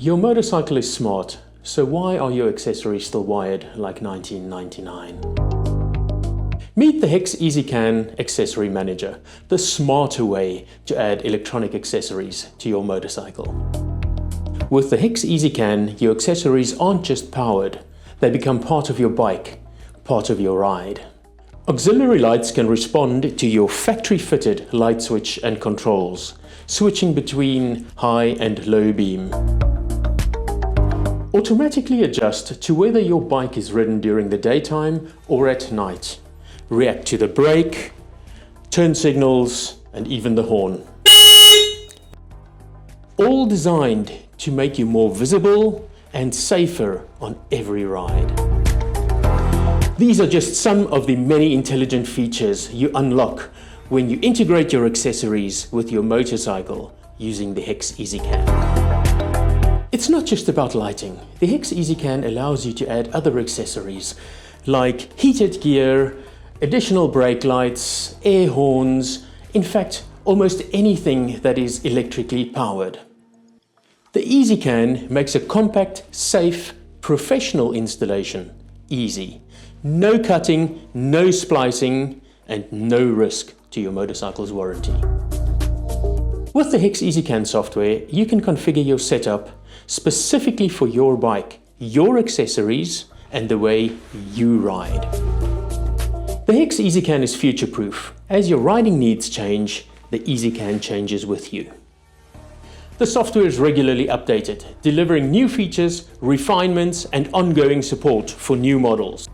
Your motorcycle is smart, so why are your accessories still wired like 1999? Meet the HEX ezCAN Accessory Manager, the smarter way to add electronic accessories to your motorcycle. With the HEX ezCAN, your accessories aren't just powered, they become part of your bike, part of your ride. Auxiliary lights can respond to your factory-fitted light switch and controls, switching between high and low beam. Automatically adjust to whether your bike is ridden during the daytime or at night. React to the brake, turn signals, and even the horn. All designed to make you more visible and safer on every ride. These are just some of the many intelligent features you unlock when you integrate your accessories with your motorcycle using the HEX ezCAN. It's not just about lighting. The HEX ezCAN allows you to add other accessories like heated gear, additional brake lights, air horns, in fact, almost anything that is electrically powered. The ezCAN makes a compact, safe, professional installation easy. No cutting, no splicing, and no risk to your motorcycle's warranty. With the HEX ezCAN software, you can configure your setup specifically for your bike, your accessories, and the way you ride. The HEX ezCAN is future-proof. As your riding needs change, the ezCAN changes with you. The software is regularly updated, delivering new features, refinements, and ongoing support for new models.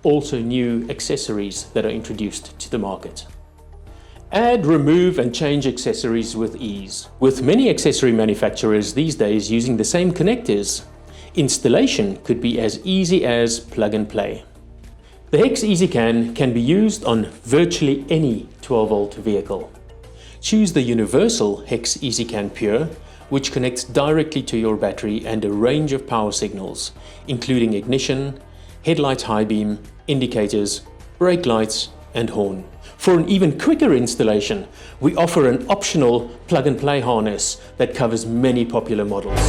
Also new accessories that are introduced to the market. Add, remove, and change accessories with ease. With many accessory manufacturers these days using the same connectors, installation could be as easy as plug and play. The HEX ezCAN can be used on virtually any 12-volt vehicle. Choose the universal HEX ezCAN Pure, which connects directly to your battery and a range of power signals, including ignition, headlight high beam, indicators, brake lights, and horn. For an even quicker installation, we offer an optional plug-and-play harness that covers many popular models.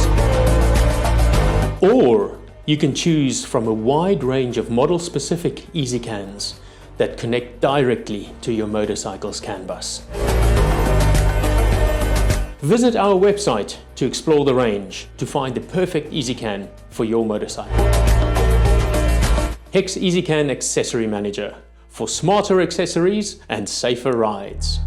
Or you can choose from a wide range of model-specific ezCANs that connect directly to your motorcycle's CAN bus. Visit our website to explore the range to find the perfect ezCAN for your motorcycle. HEX ezCAN Accessory Manager, for smarter accessories and safer rides.